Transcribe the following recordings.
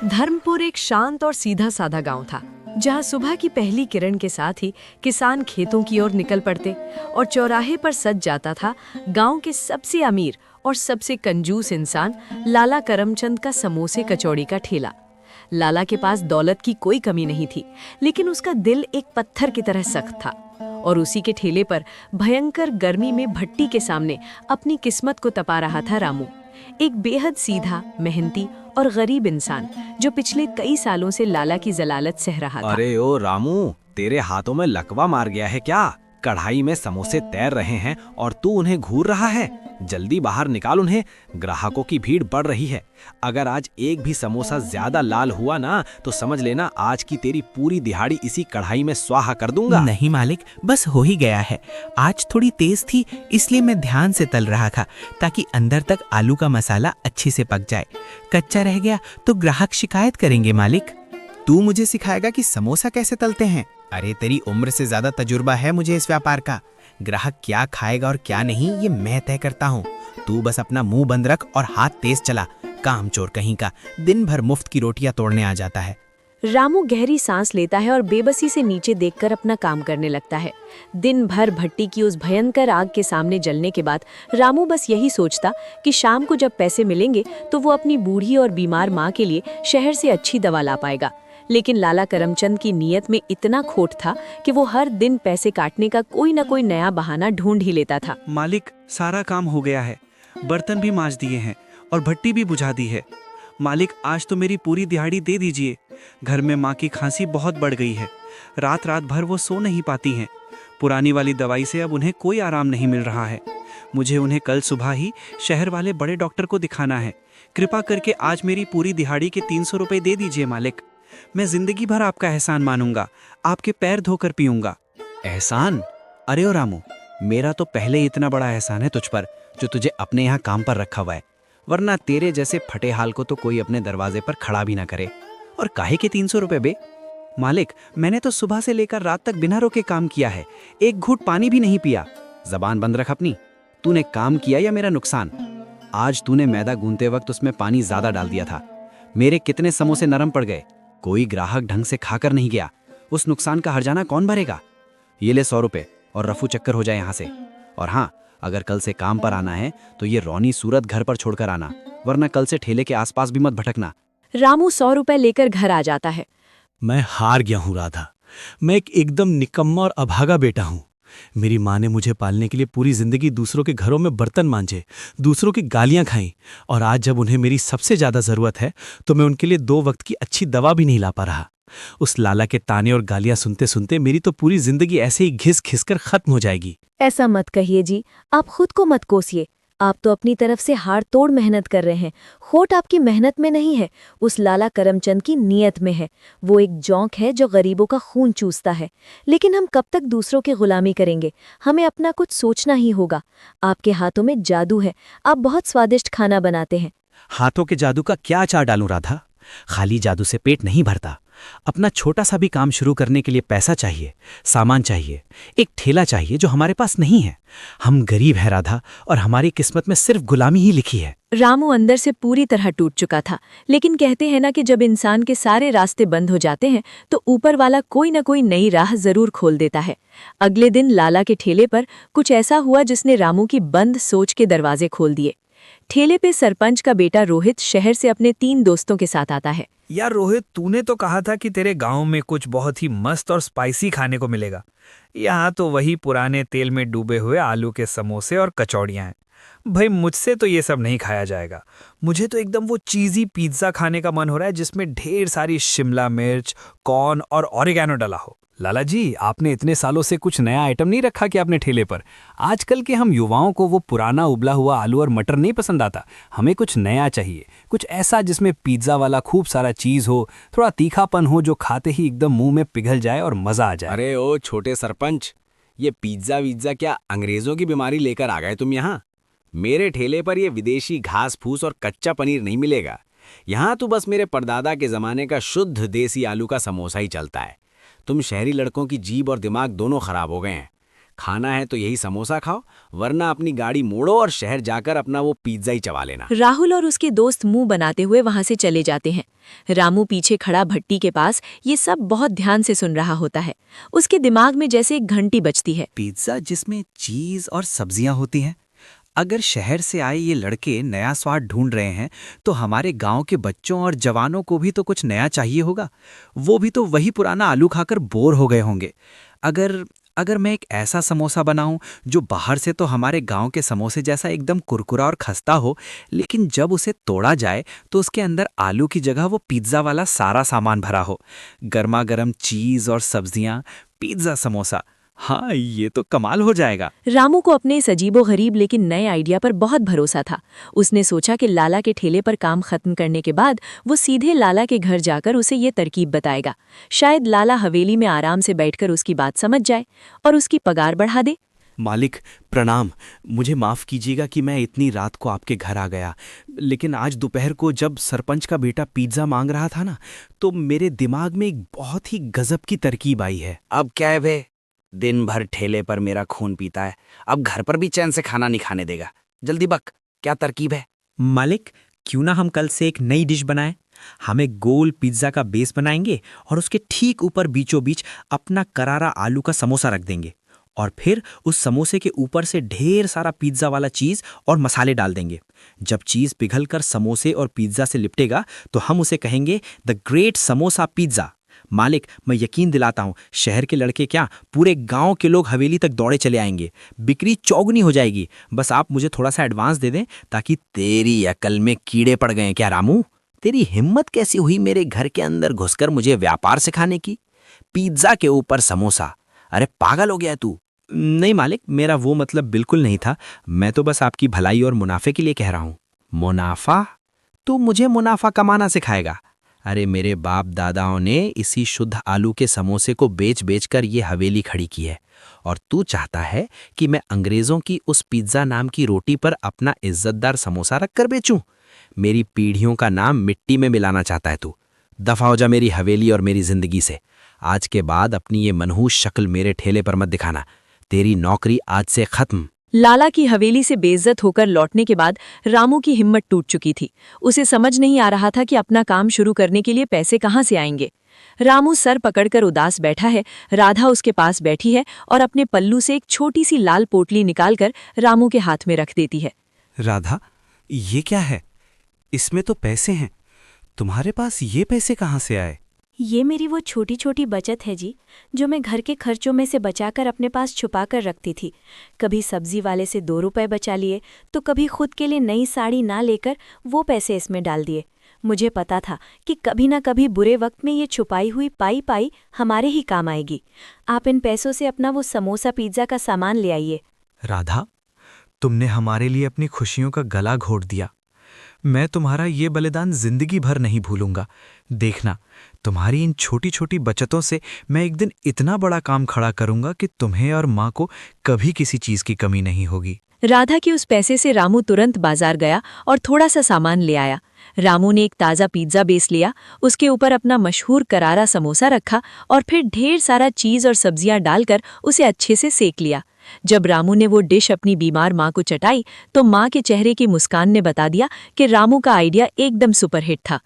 धर्मपुर एक शांत और सीधा साधा गांव था, जहां सुबह की पहली किरण के साथ ही किसान खेतों की ओर निकल पड़ते और चौराहे पर सज जाता था गांव के सबसे अमीर और सबसे कंजूस इंसान लाला करमचंद का समोसे कचौड़ी का ठेला। लाला के पास दौलत की कोई कमी नहीं थी, लेकिन उसका दिल एक पत्थर की तरह सख्त था और उसी के ठेले पर भयंकर गर्मी में भट्टी के सामने अपनी किस्मत को तपा रहा था रामू, एक बेहद सीधा, मेहनती और गरीब इंसान जो पिछले कई सालों से लाला की जलालत सह रहा था। अरे ओ रामू, तेरे हाथों में लकवा मार गया है क्या? कढ़ाई में समोसे तैर रहे हैं और तू उन्हें घूर रहा है। जल्दी बाहर निकाल उन्हें, ग्राहकों की भीड़ बढ़ रही है। अगर आज एक भी समोसा ज्यादा लाल हुआ ना तो समझ लेना आज की तेरी पूरी दिहाड़ी इसी कढ़ाई में स्वाहा कर दूंगा। नहीं मालिक, बस हो ही गया है। आज थोड़ी तेज थी इसलिए मैं ध्यान से तल रहा था ताकि अंदर तक आलू का मसाला अच्छे से पक जाए। कच्चा रह गया तो ग्राहक शिकायत करेंगे मालिक। तू मुझे सिखाएगा कि समोसा कैसे तलते हैं? अरे तेरी उम्र से ज्यादा तजुर्बा है मुझे इस व्यापार का। ग्राहक क्या खाएगा और क्या नहीं ये मैं तय करता हूँ। तू बस अपना मुंह बंद रख और हाथ तेज चला। कामचोर कहीं का, दिन भर मुफ्त की रोटियां तोड़ने आ जाता है। रामू गहरी सांस लेता है और बेबसी से नीचे देखकर अपना काम करने लगता है। दिन भर भट्टी की उस भयंकर आग के सामने जलने के बाद रामू बस यही सोचता कि शाम को जब पैसे मिलेंगे तो वो अपनी बूढ़ी और बीमार माँ के लिए शहर से अच्छी दवा ला पाएगा। लेकिन लाला करमचंद की नीयत में इतना खोट था कि वो हर दिन पैसे काटने का कोई न कोई नया बहाना ढूंढ ही लेता था। मालिक, सारा काम हो गया है, बर्तन भी मांज दिए हैं और भट्टी भी बुझा दी है। मालिक, आज तो मेरी पूरी दिहाड़ी दे दीजिए। घर में माँ की खांसी बहुत बढ़ गई है, रात रात भर वो सो नहीं पाती हैं। पुरानी वाली दवाई से अब उन्हें कोई आराम नहीं मिल रहा है। मुझे उन्हें कल सुबह ही शहर वाले बड़े डॉक्टर को दिखाना है। कृपा करके आज मेरी पूरी दिहाड़ी के 300 रुपये दे दीजिए मालिक। मैं जिंदगी भर आपका एहसान मानूंगा, आपके पैर धोकर पीऊंगा। एहसान? अरे ओ रामू, मेरा तो पहले ही इतना बड़ा एहसान है तुझ पर जो तुझे अपने यहाँ काम पर रखा हुआ है, वरना तेरे जैसे फटे हाल को तो कोई अपने दरवाजे पर खड़ा भी ना करे। और काहे के 300 रुपए बे? मालिक, मैंने तो सुबह से लेकर रात तक बिना रोके काम किया है, एक घूंट पानी भी नहीं पिया। जबान बंद रख अपनी। तूने काम किया या मेरा नुकसान? आज तूने मैदा गूंथते वक्त उसमें पानी ज्यादा डाल दिया था। मेरे कितने समोसे नरम पड़ गए, कोई ग्राहक ढंग से खाकर नहीं गया। उस नुकसान का हर्जाना कौन भरेगा? ये ले 100 रुपए और रफू चक्कर हो जाए यहाँ से। और हाँ, अगर कल से काम पर आना है तो ये रौनी सूरत घर पर छोड़कर आना, वरना कल से ठेले के आसपास भी मत भटकना। रामू 100 रुपए लेकर घर आ जाता है। मैं हार गया हूँ राधा। मैं एक एकदम निकम्मा और अभागा बेटा हूँ। मेरी माँ ने मुझे पालने के लिए पूरी जिंदगी दूसरों के घरों में बर्तन मांजे, दूसरों की गालियां खाई, और आज जब उन्हें मेरी सबसे ज्यादा जरूरत है तो मैं उनके लिए 2 वक्त की अच्छी दवा भी नहीं ला पा रहा। उस लाला के ताने और गालियां सुनते सुनते मेरी तो पूरी जिंदगी ऐसे ही घिस घिस कर खत्म हो जाएगी। ऐसा मत कहिए जी, आप खुद को मत कोसिए। आप तो अपनी तरफ से हाड़ तोड़ मेहनत कर रहे हैं। खोट आपकी मेहनत में नहीं है, उस लाला करमचंद की नीयत में है। वो एक जौंक है जो गरीबों का खून चूसता है। लेकिन हम कब तक दूसरों की गुलामी करेंगे? हमें अपना कुछ सोचना ही होगा। आपके हाथों में जादू है, आप बहुत स्वादिष्ट खाना बनाते हैं। हाथों के जादू का क्या अचार डालूं राधा? खाली जादू से पेट नहीं भरता। अपना छोटा सा भी काम शुरू करने के लिए पैसा चाहिए, सामान चाहिए, एक ठेला चाहिए जो हमारे पास नहीं है। हम गरीब हैं राधा, और हमारी किस्मत में सिर्फ गुलामी ही लिखी है। रामू अंदर से पूरी तरह टूट चुका था, लेकिन कहते हैं ना कि जब इंसान के सारे रास्ते बंद हो जाते हैं तो ऊपर वाला कोई न कोई नई राह जरूर खोल देता है। अगले दिन लाला के ठेले पर कुछ ऐसा हुआ जिसने रामू की बंद सोच के दरवाजे खोल दिए। ठेले पे सरपंच का बेटा रोहित शहर से अपने 3 दोस्तों के साथ आता है। यार रोहित, तूने तो कहा था कि तेरे गांव में कुछ बहुत ही मस्त और स्पाइसी खाने को मिलेगा। यहाँ तो वही पुराने तेल में डूबे हुए आलू के समोसे और कचौड़ियाँ हैं। भाई, मुझसे तो ये सब नहीं खाया जाएगा। मुझे तो एकदम वो चीज़ी पिज्ज़ा खाने का मन हो रहा है जिसमें ढेर सारी शिमला मिर्च, कॉर्न और ऑरिगैनो डला हो। लाला जी, आपने इतने सालों से कुछ नया आइटम नहीं रखा कि अपने ठेले पर? आजकल के हम युवाओं को वो पुराना उबला हुआ आलू और मटर नहीं पसंद आता। हमें कुछ नया चाहिए, कुछ ऐसा जिसमें पिज्ज़ा वाला खूब सारा चीज़ हो, थोड़ा तीखापन हो, जो खाते ही एकदम मुंह में पिघल जाए और मज़ा आ जाए। अरे ओ छोटे सरपंच, ये पिज्ज़ा विज्ज़ा क्या अंग्रेज़ों की बीमारी लेकर आ गए तुम यहाँ? मेरे ठेले पर ये विदेशी घास फूस और कच्चा पनीर नहीं मिलेगा। यहाँ तो बस मेरे परदादा के ज़माने का शुद्ध देसी आलू का समोसा ही चलता है। तुम शहरी लड़कों की जीभ और दिमाग दोनों खराब हो गए हैं। खाना है तो यही समोसा खाओ, वरना अपनी गाड़ी मोड़ो और शहर जाकर अपना वो पिज्जा ही चबा लेना। राहुल और उसके दोस्त मुंह बनाते हुए वहां से चले जाते हैं। रामू पीछे खड़ा भट्टी के पास ये सब बहुत ध्यान से सुन रहा होता है। उसके दिमाग में जैसे एक घंटी बजती है। पिज्जा जिसमें चीज और सब्जियां होती हैं। अगर शहर से आए ये लड़के नया स्वाद ढूंढ रहे हैं तो हमारे गांव के बच्चों और जवानों को भी तो कुछ नया चाहिए होगा। वो भी तो वही पुराना आलू खाकर बोर हो गए होंगे। अगर मैं एक ऐसा समोसा बनाऊं जो बाहर से तो हमारे गांव के समोसे जैसा एकदम कुरकुरा और खस्ता हो, लेकिन जब उसे तोड़ा जाए तो उसके अंदर आलू की जगह वो पिज्ज़ा वाला सारा सामान भरा हो, गर्मा गर्म चीज़ और सब्जियां, पिज्ज़ा समोसा। हाँ, ये तो कमाल हो जाएगा। रामू को अपने इस अजीबो-गरीब लेकिन नए आइडिया पर बहुत भरोसा था। उसने सोचा कि लाला के ठेले पर काम खत्म करने के बाद वो सीधे लाला के घर जाकर उसे ये तरकीब बताएगा। शायद लाला हवेली में आराम से बैठकर उसकी बात समझ जाए और उसकी पगार बढ़ा दे। मालिक प्रणाम, मुझे माफ़ कीजिएगा कि मैं इतनी रात को आपके घर आ गया, लेकिन आज दोपहर को जब सरपंच का बेटा पिज्ज़ा मांग रहा था ना, तो मेरे दिमाग में एक बहुत ही गजब की तरकीब आई है। अब क्या है बे, दिन भर ठेले पर मेरा खून पीता है, अब घर पर भी चैन से खाना नहीं खाने देगा। जल्दी बक, क्या तरकीब है? मालिक, क्यों ना हम कल से एक नई डिश बनाएं? हम एक गोल पिज्ज़ा का बेस बनाएंगे और उसके ठीक ऊपर बीचों बीच अपना करारा आलू का समोसा रख देंगे और फिर उस समोसे के ऊपर से ढेर सारा पिज्ज़ा वाला चीज़ और मसाले डाल देंगे। जब चीज़ पिघलकर समोसे और पिज्ज़ा से लिपटेगा तो हम उसे कहेंगे द ग्रेट समोसा पिज्ज़ा। मालिक, मैं यकीन दिलाता हूँ, शहर के लड़के क्या, पूरे गांव के लोग हवेली तक दौड़े चले आएंगे। बिक्री चौगुनी हो जाएगी। बस आप मुझे थोड़ा सा एडवांस दे दें ताकि। तेरी अकल में कीड़े पड़ गए क्या रामू? तेरी हिम्मत कैसी हुई मेरे घर के अंदर घुसकर मुझे व्यापार सिखाने की? पिज्जा के ऊपर समोसा? अरे पागल हो गया तू? नहीं मालिक, मेरा वो मतलब बिल्कुल नहीं था। मैं तो बस आपकी भलाई और मुनाफे के लिए कह रहा हूँ। मुनाफा? तू मुझे मुनाफा कमाना सिखाएगा? अरे मेरे बाप दादाओं ने इसी शुद्ध आलू के समोसे को बेच बेच कर ये हवेली खड़ी की है, और तू चाहता है कि मैं अंग्रेज़ों की उस पिज्ज़ा नाम की रोटी पर अपना इज्जतदार समोसा रख कर बेचूं? मेरी पीढ़ियों का नाम मिट्टी में मिलाना चाहता है तू। दफ़ा हो जा मेरी हवेली और मेरी ज़िंदगी से। आज के बाद अपनी ये मनहूस शक्ल मेरे ठेले पर मत दिखाना। तेरी नौकरी आज से खत्म। लाला की हवेली से बेइज्जत होकर लौटने के बाद रामू की हिम्मत टूट चुकी थी। उसे समझ नहीं आ रहा था कि अपना काम शुरू करने के लिए पैसे कहाँ से आएंगे। रामू सर पकड़कर उदास बैठा है। राधा उसके पास बैठी है और अपने पल्लू से एक छोटी सी लाल पोटली निकालकर रामू के हाथ में रख देती है। राधा, ये क्या है? इसमें तो पैसे हैं। तुम्हारे पास ये पैसे कहाँ से आए? ये मेरी वो छोटी छोटी बचत है जी, जो मैं घर के खर्चों में से बचाकर अपने पास छुपा कर रखती थी। कभी सब्जी वाले से 2 रुपए बचा लिए, तो कभी खुद के लिए नई साड़ी ना लेकर वो पैसे इसमें डाल दिए। मुझे पता था कि कभी ना कभी बुरे वक्त में ये छुपाई हुई पाई हमारे ही काम आएगी। आप इन पैसों से अपना वो समोसा पिज्ज़ा का सामान ले आइए। राधा, तुमने हमारे लिए अपनी खुशियों का गला घोट दिया। मैं तुम्हारा ये बलिदान जिंदगी भर नहीं भूलूंगा। देखना, तुम्हारी इन छोटी छोटी बचतों से मैं एक दिन इतना बड़ा काम खड़ा करूंगा कि तुम्हें और माँ को कभी किसी चीज की कमी नहीं होगी। राधा के उस पैसे से रामू तुरंत बाजार गया और थोड़ा सा सामान ले आया। रामू ने एक ताज़ा पिज्ज़ा बेस लिया, उसके ऊपर अपना मशहूर करारा समोसा रखा और फिर ढेर सारा चीज़ और सब्जियां डालकर उसे अच्छे से सेक लिया। जब रामू ने वो डिश अपनी बीमार माँ को चटाई तो माँ के चेहरे की मुस्कान ने बता दिया कि रामू का आइडिया एकदम सुपरहिट था।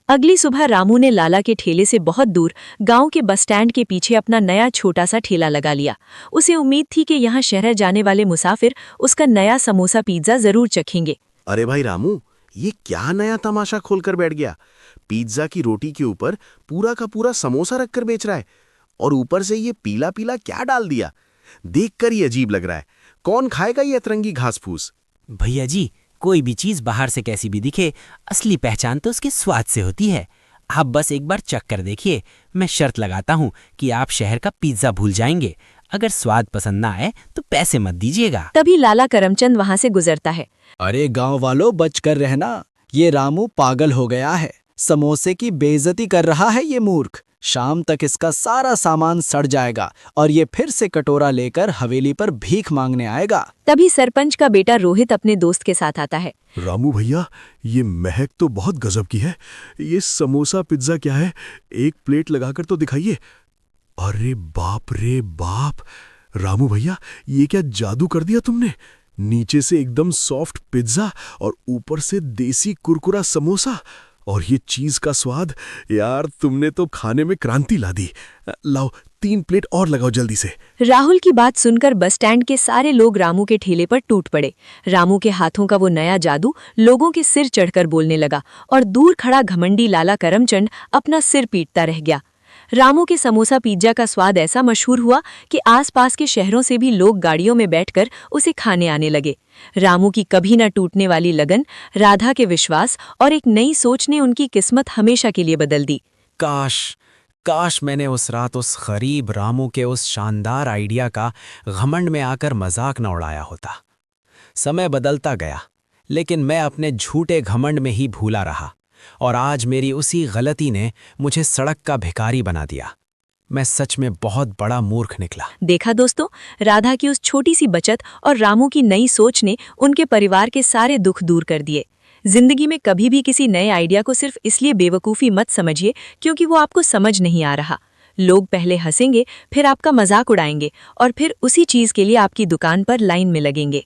अगली सुबह रामू ने लाला के ठेले से बहुत दूर गांव के बस स्टैंड के पीछे अपना नया छोटा सा ठेला लगा लिया। उसे उम्मीद थी कि यहाँ शहर जाने वाले मुसाफिर उसका नया समोसा पिज्ज़ा जरूर चखेंगे। अरे भाई रामू, ये क्या नया तमाशा खोलकर बैठ गया? पिज्जा की रोटी के ऊपर पूरा का पूरा समोसा रखकर बेच रहा है, और ऊपर से ये पीला पीला क्या डाल दिया? देखकर ही अजीब लग रहा है। कौन खाएगा ये अतरंगी घास फूस? भैया जी, कोई भी चीज बाहर से कैसी भी दिखे, असली पहचान तो उसके स्वाद से होती है। आप बस एक बार चख कर देखिए। मैं शर्त लगाता हूँ कि आप शहर का पिज्जा भूल जाएंगे। अगर स्वाद पसंद ना आए तो पैसे मत दीजिएगा। तभी लाला करमचंद वहां से गुजरता है। अरे गांव वालों, बच कर रहना, ये रामू पागल हो गया है। समोसे की बेइज्जती कर रहा है ये मूर्ख। शाम तक इसका सारा सामान सड़ जाएगा और ये फिर से कटोरा लेकर हवेली पर भीख मांगने आएगा। तभी सरपंच का बेटा रोहित अपने दोस्त के साथ आता है। रामू भैया, ये महक तो बहुत गजब की है। ये समोसा पिज्जा क्या है? एक प्लेट लगाकर तो दिखाइए। अरे बाप रे बाप, रामू भैया, ये क्या जादू कर दिया तुमने? नीचे से एकदम सॉफ्ट पिज्जा और ऊपर से देसी कुरकुरा समोसा, और ये चीज का स्वाद। यार तुमने तो खाने में क्रांति ला दी। लाओ 3 प्लेट और लगाओ जल्दी से। राहुल की बात सुनकर बस स्टैंड के सारे लोग रामू के ठेले पर टूट पड़े। रामू के हाथों का वो नया जादू लोगों के सिर चढ़कर बोलने लगा और दूर खड़ा घमंडी लाला करमचंद अपना सिर पीटता रह गया। रामू के समोसा पिज्जा का स्वाद ऐसा मशहूर हुआ कि आसपास के शहरों से भी लोग गाड़ियों में बैठकर उसे खाने आने लगे। रामू की कभी न टूटने वाली लगन, राधा के विश्वास और एक नई सोच ने उनकी किस्मत हमेशा के लिए बदल दी। काश मैंने उस रात उस गरीब रामू के उस शानदार आइडिया का घमंड में आकर मजाक न उड़ाया होता। समय बदलता गया, लेकिन मैं अपने झूठे घमंड में ही भूला रहा, और आज मेरी उसी गलती ने मुझे सड़क का भिखारी बना दिया। मैं सच में बहुत बड़ा मूर्ख निकला। देखा दोस्तों, राधा की उस छोटी सी बचत और रामू की नई सोच ने उनके परिवार के सारे दुख दूर कर दिए। जिंदगी में कभी भी किसी नए आइडिया को सिर्फ इसलिए बेवकूफ़ी मत समझिए क्योंकि वो आपको समझ नहीं आ रहा। लोग पहले हंसेंगे, फिर आपका मजाक उड़ाएंगे और फिर उसी चीज़ के लिए आपकी दुकान पर लाइन में लगेंगे।